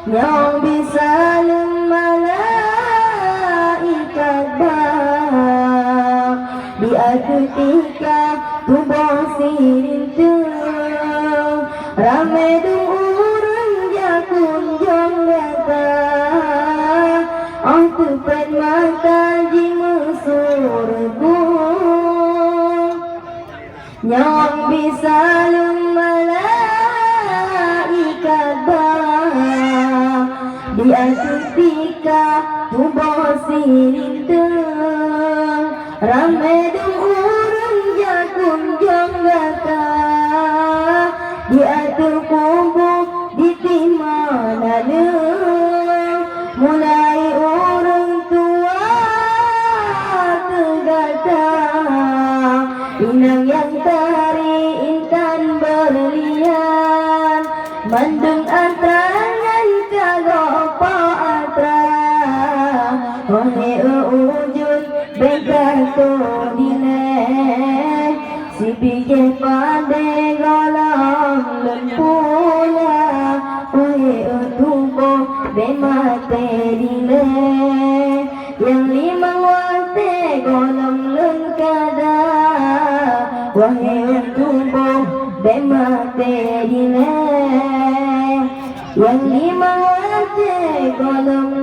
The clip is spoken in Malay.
yang bisa malaikat bah dia ketika tubuh sirintu ramai du orang jakun jong datang oh tupat mata jimu surgu yang bisa malaikat bah dia ketika tubuh sirinteng ramai du orang jakun jong datang dia terkumpul di timana mulai orang tua tergatang inang yang tari intan berlian mandung antrangan kagopa atra ohe ujun begato dile si bije pade galang lempula ohe tubo bemate dile yang lima wate golong lengkada wahai tubuh bemate dile yang lima wate golong